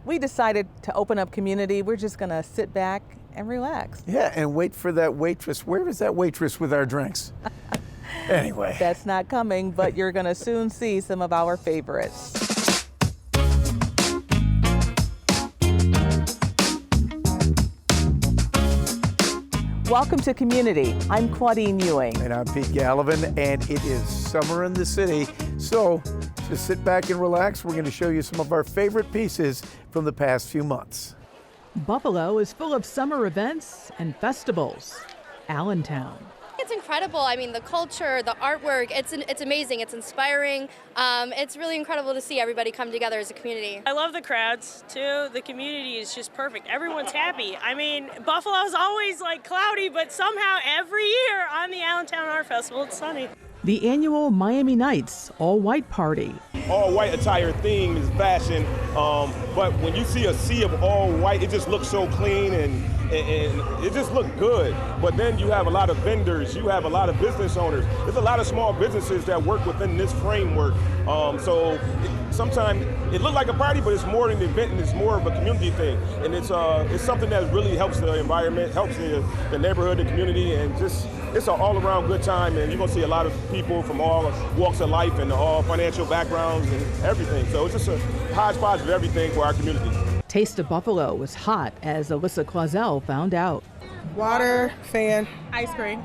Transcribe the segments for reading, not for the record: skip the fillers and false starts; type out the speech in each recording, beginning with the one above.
we decided to open up commUNITY. We're just gonna sit back and relax. Yeah, and wait for that waitress. Where is that waitress with our drinks? Anyway. That's not coming, but you're gonna soon see some of our favorites. Welcome to commUNITY. I'm Claudine Ewing. And I'm Pete Gallivan, and it is summer in the city. So just sit back and relax. We're going to show you some of our favorite pieces from the past few months. Buffalo is full of summer events and festivals. Allentown. It's incredible. I mean, the culture, the artwork, it's amazing. It's inspiring. It's really incredible to see everybody come together as a community. I love the crowds, too. The community is just perfect. Everyone's happy. I mean, Buffalo's always like cloudy, but somehow every year on the Allentown Art Festival, it's sunny. The annual Miami Nights all-white party. All white attire theme is fashion, but when you see a sea of all white, it just looks so clean and it just looks good. But then you have a lot of vendors, you have a lot of business owners. There's a lot of small businesses that work within this framework. So sometimes it looks like a party, but it's more than an event and it's more of a community thing. And it's something that really helps the environment, helps the neighborhood, the community, and just it's an all-around good time. And you're gonna see a lot of people from all walks of life and all financial backgrounds and everything. So it's just a hodgepodge of everything for our community. Taste of Buffalo was hot, as Alyssa Clausel found out. Water, fan, Ice cream.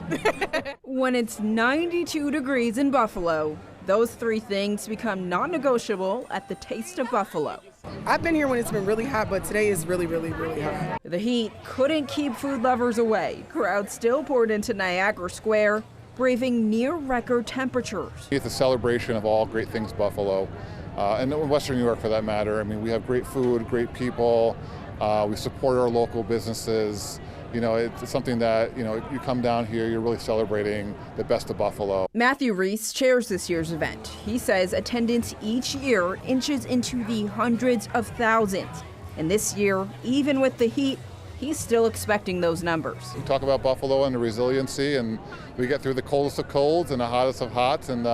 When it's 92 degrees in Buffalo, those three things become non-negotiable at the Taste of Buffalo. I've been here when it's been really hot, but today is really, really, really hot. The heat couldn't keep food lovers away. Crowds still poured into Niagara Square, braving near-record temperatures. It's a celebration of all great things Buffalo, and Western New York for that matter. I mean, we have great food, great people, we support our local businesses. You know, it's something that, you know, you come down here, you're really celebrating the best of Buffalo. Matthew Reese chairs this year's event. He says attendance each year inches into the hundreds of thousands. And this year, even with the heat, he's still expecting those numbers. We talk about Buffalo and the resiliency, and we get through the coldest of colds and the hottest of hots, and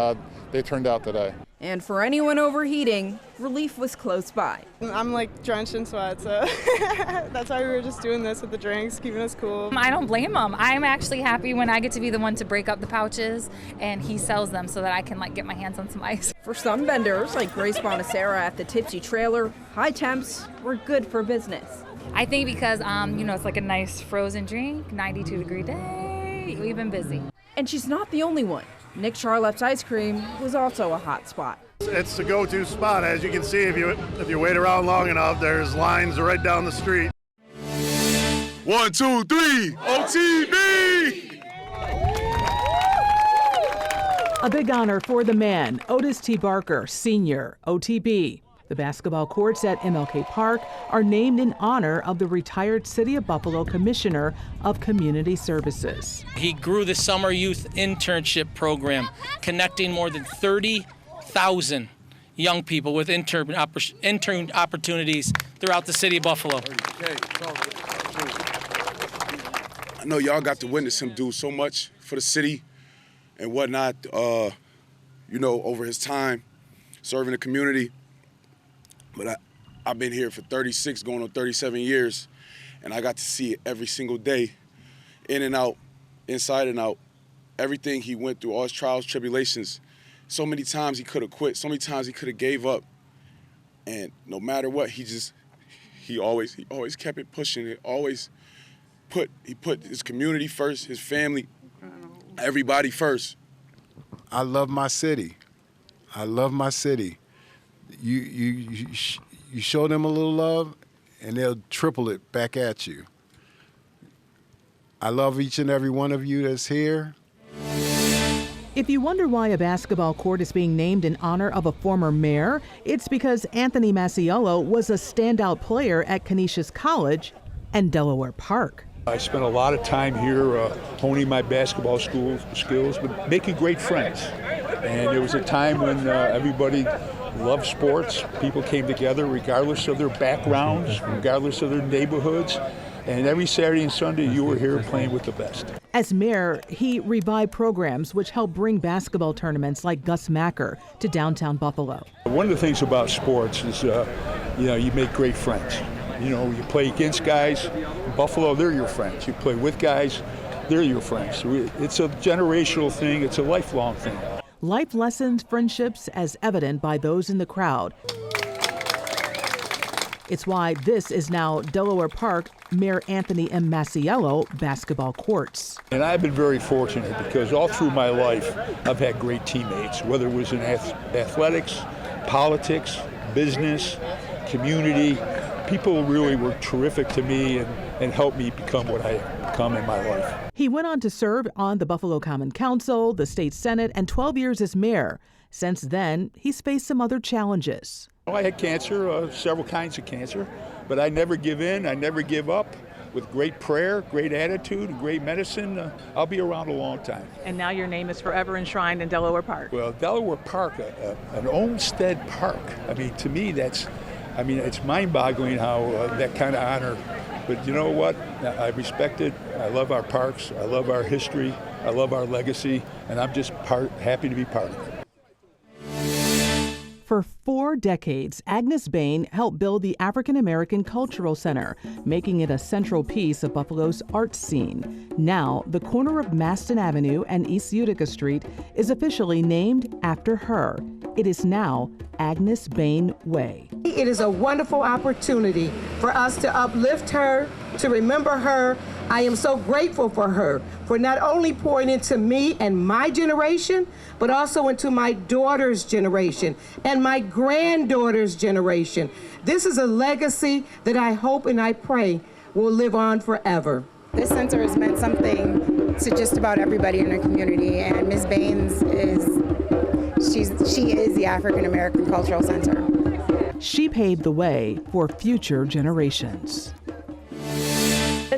they turned out today. And for anyone overheating, relief was close by. I'm like drenched in sweat, so that's why we were just doing this with the drinks, keeping us cool. I don't blame him. I'm actually happy when I get to be the one to break up the pouches and he sells them so that I can get my hands on some ice. For some vendors, like Grace Bonacera at the Tipsy Trailer, high temps were good for business. I think because, it's like a nice frozen drink, 92-degree day, we've been busy. And she's not the only one. Nick Charlott's ice cream was also a hot spot. It's the go-to spot. As you can see, if you wait around long enough, there's lines right down the street. 1, 2, 3, OTB! A big honor for the man, Otis T. Barker, Sr., OTB. The basketball courts at MLK Park are named in honor of the retired City of Buffalo Commissioner of Community Services. He grew the summer youth internship program, connecting more than 30,000 young people with intern opportunities throughout the city of Buffalo. I know y'all got to witness him do so much for the city and whatnot, over his time serving the community. But I've been here for 36, going on 37 years, and I got to see it every single day, in and out, inside and out, everything he went through, all his trials, tribulations. So many times he could have quit, so many times he could have gave up, and no matter what, he always kept it pushing. He put his community first, his family, everybody first. I love my city. I love my city. You show them a little love, and they'll triple it back at you. I love each and every one of you that's here. If you wonder why a basketball court is being named in honor of a former mayor, it's because Anthony Masiello was a standout player at Canisius College and Delaware Park. I spent a lot of time here honing my basketball skills, but making great friends. And there was a time when everybody loved sports. People came together regardless of their backgrounds, regardless of their neighborhoods. And every Saturday and Sunday, you were here playing with the best. As mayor, he revived programs which help bring basketball tournaments like Gus Macker to downtown Buffalo. One of the things about sports is, you make great friends. You play against guys. In Buffalo, they're your friends. You play with guys, they're your friends. It's a generational thing. It's a lifelong thing. Life lessons, friendships, as evident by those in the crowd. It's why this is now Delaware Park Mayor Anthony M. Masiello basketball courts. And I've been very fortunate because all through my life, I've had great teammates, whether it was in athletics, politics, business, community. People really were terrific to me and helped me become what I have become in my life. He went on to serve on the Buffalo Common Council, the state Senate, and 12 years as mayor. Since then, he's faced some other challenges. I had cancer, several kinds of cancer, but I never give in, I never give up. With great prayer, great attitude, and great medicine, I'll be around a long time. And now your name is forever enshrined in Delaware Park. Well, Delaware Park, an Olmsted Park. I mean, to me, it's mind-boggling how that kind of honor. But you know what? I respect it. I love our parks. I love our history. I love our legacy. And I'm just happy to be part of it. For 4 decades, Agnes Bain helped build the African American Cultural Center, making it a central piece of Buffalo's art scene. Now, the corner of Maston Avenue and East Utica Street is officially named after her. It is now Agnes Bain Way. It is a wonderful opportunity for us to uplift her, to remember her. I am so grateful for her, for not only pouring into me and my generation, but also into my daughter's generation and my granddaughter's generation. This is a legacy that I hope and I pray will live on forever. This center has meant something to just about everybody in our community, and Ms. Baines she is the African American Cultural Center. She paved the way for future generations.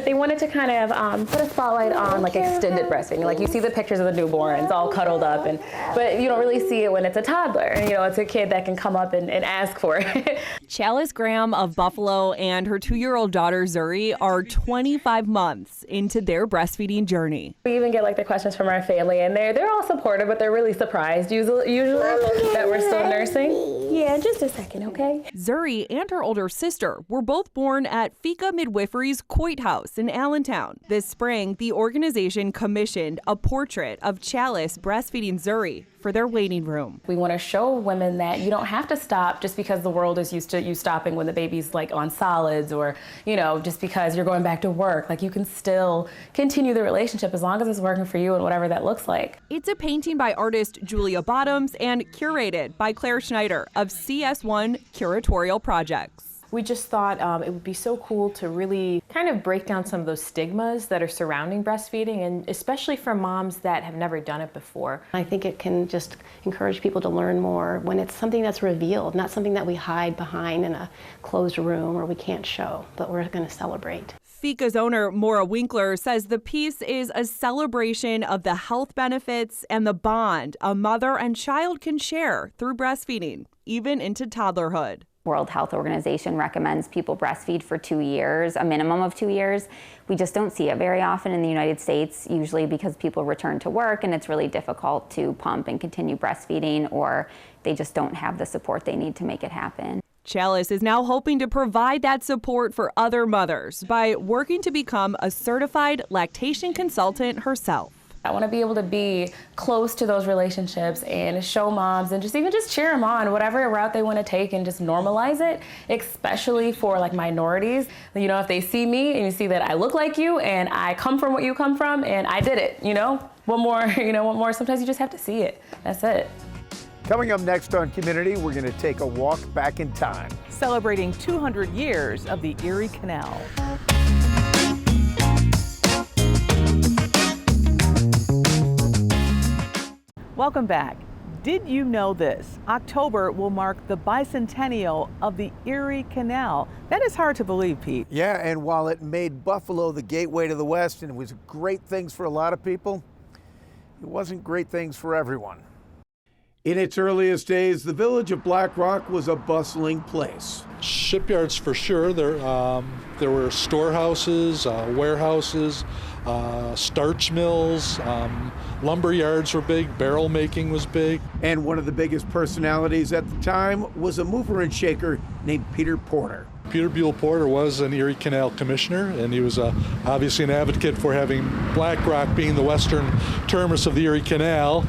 They wanted to kind of put a spotlight on like extended breastfeeding. Like you see the pictures of the newborns all cuddled up, but you don't really see it when it's a toddler. It's a kid that can come up and ask for it. Chalice Graham of Buffalo and her 2-year-old daughter Zuri are 25 months into their breastfeeding journey. We even get like the questions from our family, and they're all supportive, but they're really surprised usually that we're still nursing. Yeah, just a second, okay? Zuri and her older sister were both born at Fika Midwifery's Coit House in Allentown. This spring, the organization commissioned a portrait of Chalice breastfeeding Zuri for their waiting room. We want to show women that you don't have to stop just because the world is used to you stopping when the baby's like on solids, or just because you're going back to work. Like you can still continue the relationship as long as it's working for you and whatever that looks like. It's a painting by artist Julia Bottoms and curated by Claire Schneider of CS1 Curatorial Projects. We just thought it would be so cool to really kind of break down some of those stigmas that are surrounding breastfeeding, and especially for moms that have never done it before. I think it can just encourage people to learn more when it's something that's revealed, not something that we hide behind in a closed room or we can't show, but we're going to celebrate. Fika's owner, Maura Winkler, says the piece is a celebration of the health benefits and the bond a mother and child can share through breastfeeding, even into toddlerhood. World Health Organization recommends people breastfeed for 2 years, a minimum of 2 years. We just don't see it very often in the United States, usually because people return to work and it's really difficult to pump and continue breastfeeding, or they just don't have the support they need to make it happen. Chalice is now hoping to provide that support for other mothers by working to become a certified lactation consultant herself. I want to be able to be close to those relationships and show moms and just cheer them on, whatever route they want to take, and just normalize it, especially for like minorities. If they see me and you see that I look like you and I come from what you come from and I did it, what more, sometimes you just have to see it. That's it. Coming up next on Community, we're going to take a walk back in time. Celebrating 200 years of the Erie Canal. Welcome back. Did you know this? October will mark the bicentennial of the Erie Canal. That is hard to believe, Pete. Yeah, and while it made Buffalo the gateway to the West and it was great things for a lot of people, it wasn't great things for everyone. In its earliest days, the village of Black Rock was a bustling place. Shipyards for sure. There were storehouses, warehouses, starch mills, lumber yards were big, barrel making was big. And one of the biggest personalities at the time was a mover and shaker named Peter Porter. Peter Buell Porter was an Erie Canal commissioner, and he was obviously an advocate for having Black Rock being the western terminus of the Erie Canal.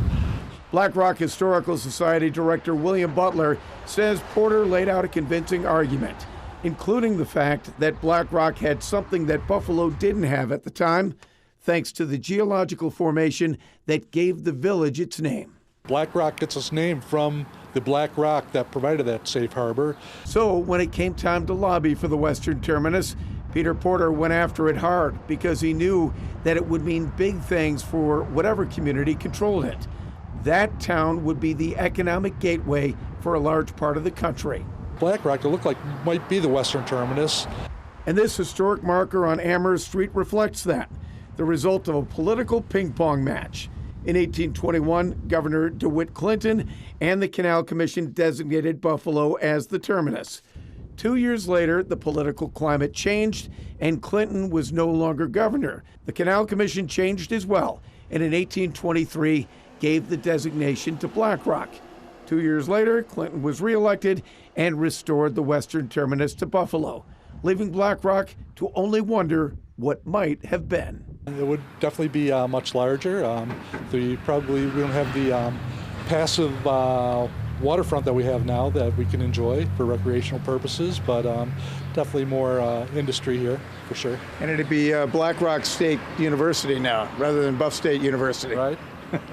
Black Rock Historical Society Director William Butler says Porter laid out a convincing argument, including the fact that Black Rock had something that Buffalo didn't have at the time, thanks to the geological formation that gave the village its name. Black Rock gets its name from the black rock that provided that safe harbor. So when it came time to lobby for the western terminus, Peter Porter went after it hard because he knew that it would mean big things for whatever community controlled it. That town would be the economic gateway for a large part of the country. Black Rock, it looked like might be the western terminus. And this historic marker on Amherst Street reflects that, the result of a political ping pong match. In 1821, Governor DeWitt Clinton and the Canal Commission designated Buffalo as the terminus. 2 years later, the political climate changed and Clinton was no longer governor. The Canal Commission changed as well, and in 1823 gave the designation to Black Rock. 2 years later, Clinton was reelected and restored the western terminus to Buffalo, leaving Black Rock to only wonder what might have been. It would definitely be much larger. We don't have the passive waterfront that we have now that we can enjoy for recreational purposes, but definitely more industry here for sure. And it'd be Black Rock State University now, rather than Buff State University. Right,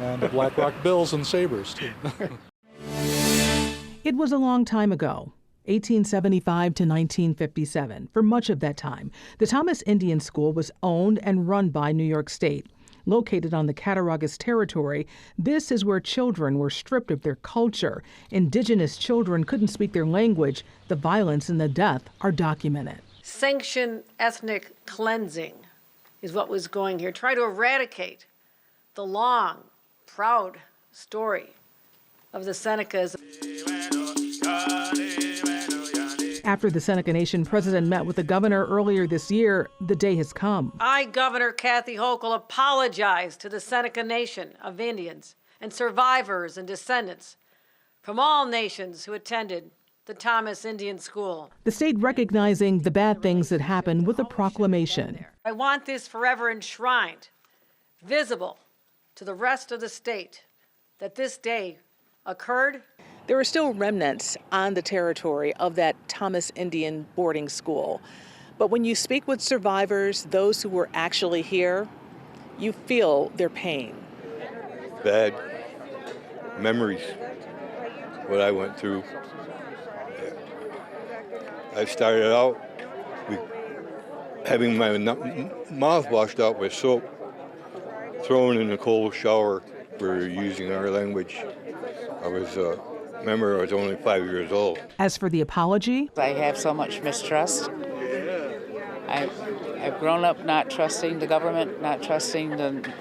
and the Black Rock Bills and Sabres too. It was a long time ago, 1875 to 1957. For much of that time, the Thomas Indian School was owned and run by New York State. Located on the Cattaraugus Territory, this is where children were stripped of their culture. Indigenous children couldn't speak their language. The violence and the death are documented. Sanction ethnic cleansing is what was going here. Try to eradicate the long, proud story of the Senecas. After the Seneca Nation president met with the governor earlier this year, the day has come. I, Governor Kathy Hochul, apologize to the Seneca Nation of Indians and survivors and descendants from all nations who attended the Thomas Indian School. The state recognizing the bad things that happened with a proclamation. I want this forever enshrined, visible to the rest of the state, that this day occurred. There are still remnants on the territory of that Thomas Indian boarding school. But when you speak with survivors, those who were actually here, you feel their pain. Bad memories, what I went through. I started out having my mouth washed out with soap, thrown in a cold shower for using our language. Remember, I was only 5 years old. As for the apology, I have so much mistrust. I've grown up not trusting the government, not trusting the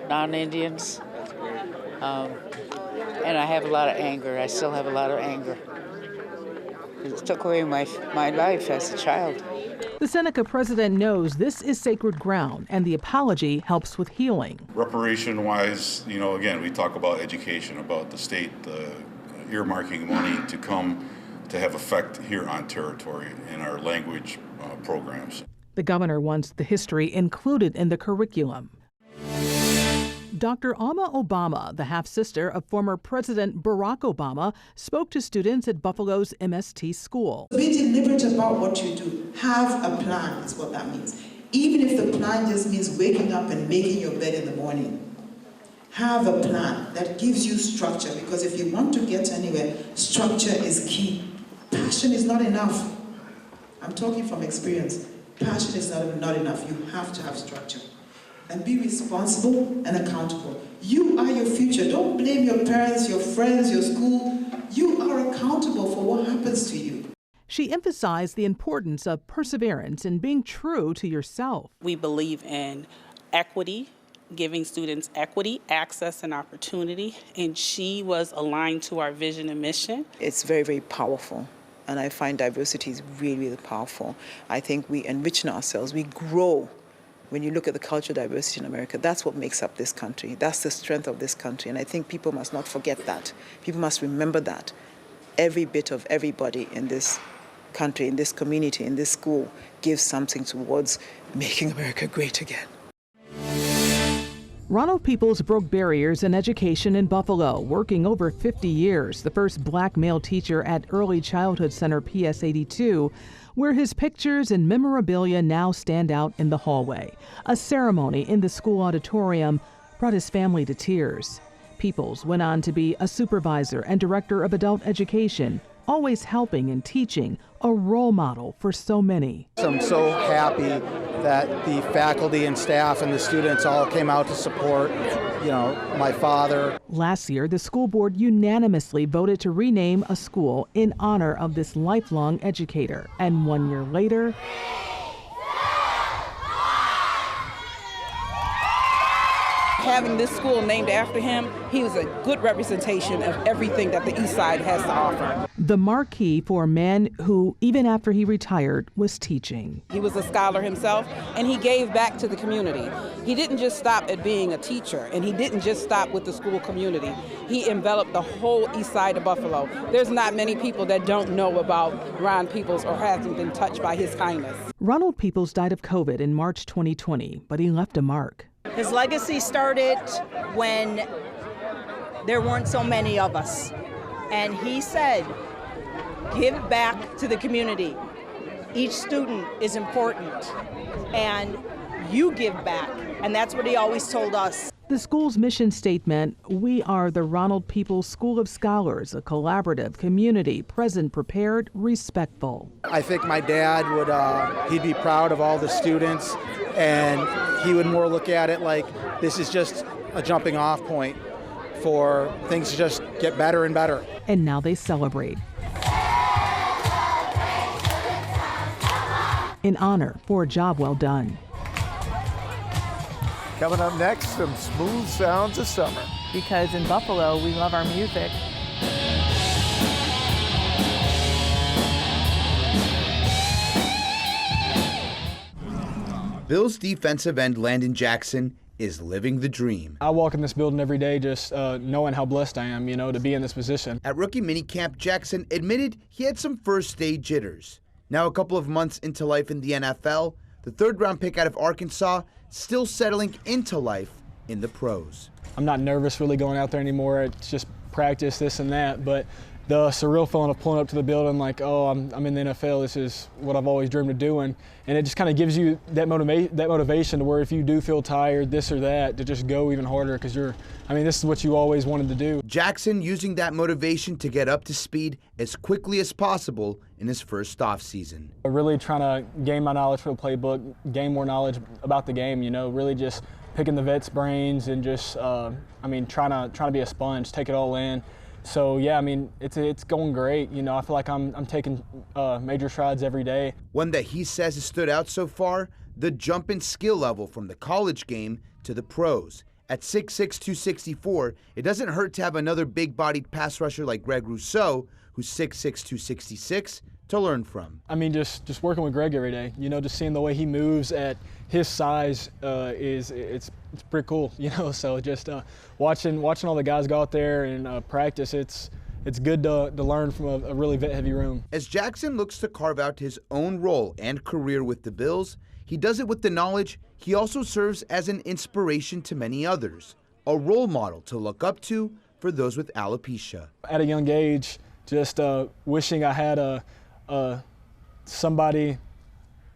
non-Indians, and I have a lot of anger. I still have a lot of anger. It took away my life as a child. The Seneca president knows this is sacred ground, and the apology helps with healing. Reparation-wise, again, we talk about education, about the state earmarking money to come to have effect here on territory in our language programs. The governor wants the history included in the curriculum. Dr. Alma Obama, the half-sister of former President Barack Obama, spoke to students at Buffalo's MST school. Be deliberate about what you do. Have a plan is what that means. Even if the plan just means waking up and making your bed in the morning. Have a plan that gives you structure, because if you want to get anywhere, structure is key. Passion is not enough. I'm talking from experience. Passion is not enough. You have to have structure. And be responsible and accountable. You are your future. Don't blame your parents, your friends, your school. You are accountable for what happens to you. She emphasized the importance of perseverance and being true to yourself. We believe in equity, giving students equity, access, and opportunity, and she was aligned to our vision and mission. It's very, very powerful, and I find diversity is really, really powerful. I think we enrich ourselves, we grow. When you look at the cultural diversity in America, that's what makes up this country. That's the strength of this country, and I think people must not forget that. People must remember that. Every bit of everybody in this country, in this community, in this school, gives something towards making America great again. Ronald Peoples broke barriers in education in Buffalo, working over 50 years, the first black male teacher at Early Childhood Center PS 82, where his pictures and memorabilia now stand out in the hallway. A ceremony in the school auditorium brought his family to tears. Peoples went on to be a supervisor and director of adult education, always helping and teaching, a role model for so many. I'm so happy that the faculty and staff and the students all came out to support, my father. Last year, the school board unanimously voted to rename a school in honor of this lifelong educator. And 1 year later, having this school named after him, he was a good representation of everything that the East Side has to offer. The marquee for a man who, even after he retired, was teaching. He was a scholar himself, and he gave back to the community. He didn't just stop at being a teacher, and he didn't just stop with the school community. He enveloped the whole East Side of Buffalo. There's not many people that don't know about Ron Peoples or hasn't been touched by his kindness. Ronald Peoples died of COVID in March 2020, but he left a mark. His legacy started when there weren't so many of us. And he said, give back to the community. Each student is important, and you give back. And that's what he always told us. The school's mission statement, we are the Ronald Peoples School of Scholars, a collaborative community, present, prepared, respectful. I think my dad he'd be proud of all the students, and he would more look at it like this is just a jumping off point for things to just get better and better. And now they celebrate. In honor for a job well done. Coming up next, some smooth sounds of summer. Because in Buffalo, we love our music. Bills defensive end Landon Jackson is living the dream. I walk in this building every day just knowing how blessed I am, to be in this position. At rookie minicamp, Jackson admitted he had some first-day jitters. Now a couple of months into life in the NFL, the third-round pick out of Arkansas still settling into life in the pros. I'm not nervous really going out there anymore. It's just practice, this and that, but the surreal feeling of pulling up to the building like, oh, I'm in the NFL, this is what I've always dreamed of doing. And it just kind of gives you that motivation to where if you do feel tired, this or that, to just go even harder because this is what you always wanted to do. Jackson using that motivation to get up to speed as quickly as possible in his first off season. Really trying to gain my knowledge for the playbook, gain more knowledge about the game, really just picking the vets' brains and just, trying to be a sponge, take it all in. So yeah, it's going great. I feel like I'm taking major strides every day. One that he says has stood out so far, the jump in skill level from the college game to the pros. At 6'6", 264, it doesn't hurt to have another big-bodied pass rusher like Greg Rousseau, who's 6'6", 266, to learn from. Just working with Greg every day. Just seeing the way he moves at his size it's pretty cool. So just watching all the guys go out there and practice. It's good to learn from a really vet-heavy room. As Jackson looks to carve out his own role and career with the Bills, he does it with the knowledge he also serves as an inspiration to many others, a role model to look up to for those with alopecia. At a young age, just wishing I had somebody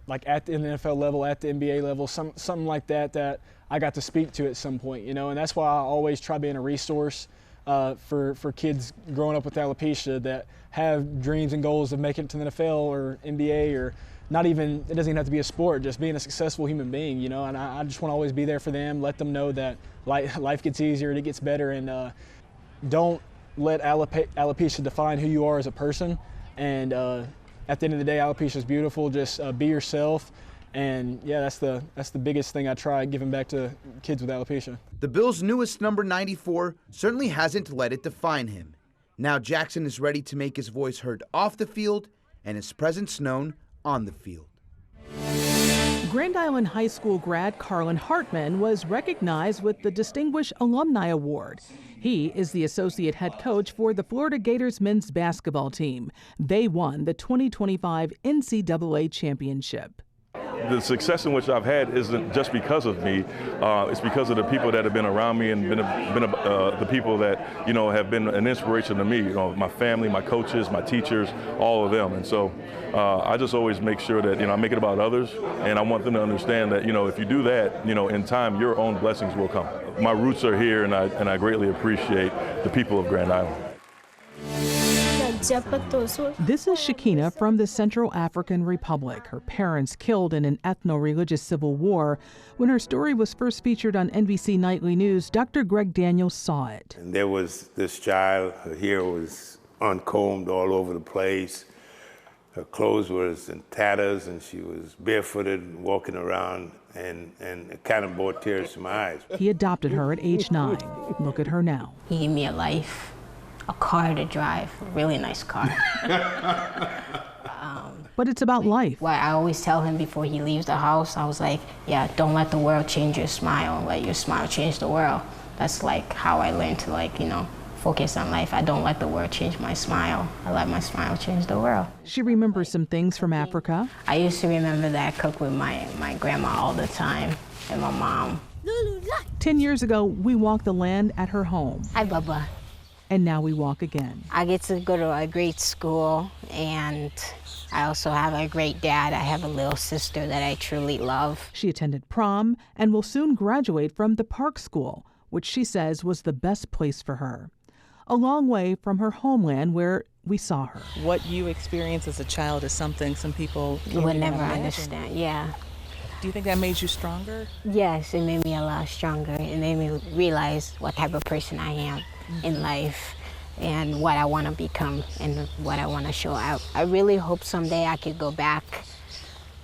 like in the NFL level, at the NBA level, something like that I got to speak to at some point, and that's why I always try being a resource for kids growing up with alopecia that have dreams and goals of making it to the NFL or NBA or not even, it doesn't even have to be a sport, just being a successful human being, and I just want to always be there for them, let them know that life gets easier and it gets better, and don't let alopecia define who you are as a person. And at the end of the day, alopecia is beautiful. Just be yourself And yeah, that's the biggest thing I try giving back to kids with alopecia. The Bills' newest number 94 certainly hasn't let it define him. Now Jackson is ready to make his voice heard off the field and his presence known on the field. Grand Island High School grad Carlin Hartman was recognized with the Distinguished Alumni Award. He is the associate head coach for the Florida Gators men's basketball team. They won the 2025 NCAA championship. The success in which I've had isn't just because of me. It's because of the people that have been around me and been the people that, have been an inspiration to me. My family, my coaches, my teachers, all of them. And so I just always make sure that, I make it about others. And I want them to understand that, if you do that, in time, your own blessings will come. My roots are here, and I greatly appreciate the people of Grand Island. This is Shakina from the Central African Republic. Her parents killed in an ethno-religious civil war. When her story was first featured on NBC Nightly News, Dr. Greg Daniels saw it. And there was this child, her hair was uncombed all over the place. Her clothes was in tatters, and she was barefooted walking around, and it kind of brought tears to my eyes. He adopted her at age 9. Look at her now. He gave me a life. A car to drive, a really nice car. But it's about life. What I always tell him before he leaves the house, I was like, yeah, don't let the world change your smile. Let your smile change the world. That's like how I learned to focus on life. I don't let the world change my smile. I let my smile change the world. She remembers some things from Africa. I used to remember that I cooked with my grandma all the time and my mom. 10 years ago, we walked the land at her home. Hi, Bubba. And now we walk again. I get to go to a great school, and I also have a great dad. I have a little sister that I truly love. She attended prom and will soon graduate from the Park School, which she says was the best place for her. A long way from her homeland where we saw her. What you experienced as a child is something some people would never understand. Yeah. Do you think that made you stronger? Yes, it made me a lot stronger. It made me realize what type of person I am in life and what I want to become and what I want to show out. I really hope someday I could go back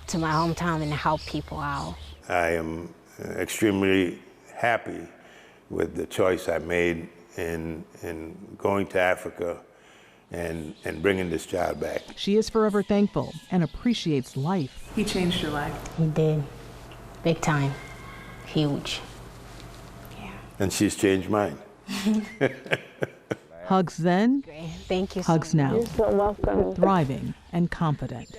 to my hometown and help people out. I am extremely happy with the choice I made in going to Africa and bringing this child back. She is forever thankful and appreciates life. He changed your life. He did. Big time. Huge. Yeah. And she's changed mine. Hugs then. Great. Thank you. Hugs so now. You're so welcome. Thriving and confident.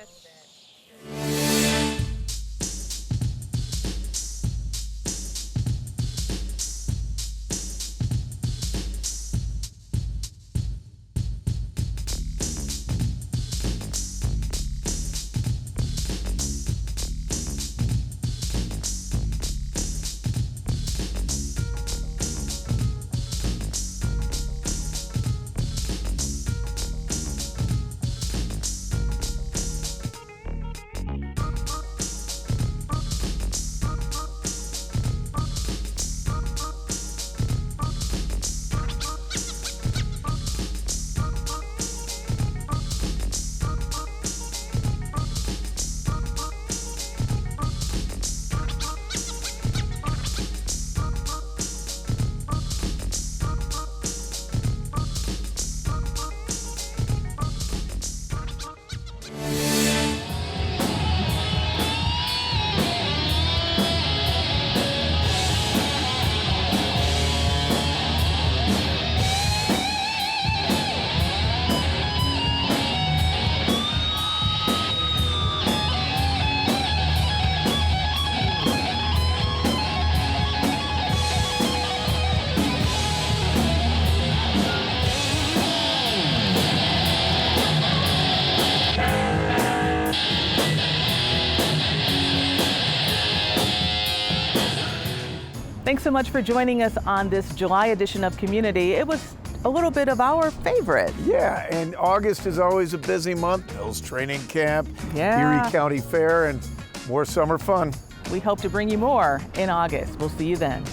Thanks so much for joining us on this July edition of Community. It was a little bit of our favorite. Yeah, and August is always a busy month. Bill's training camp, Yeah. Erie County Fair, and more summer fun. We hope to bring you more in August. We'll see you then.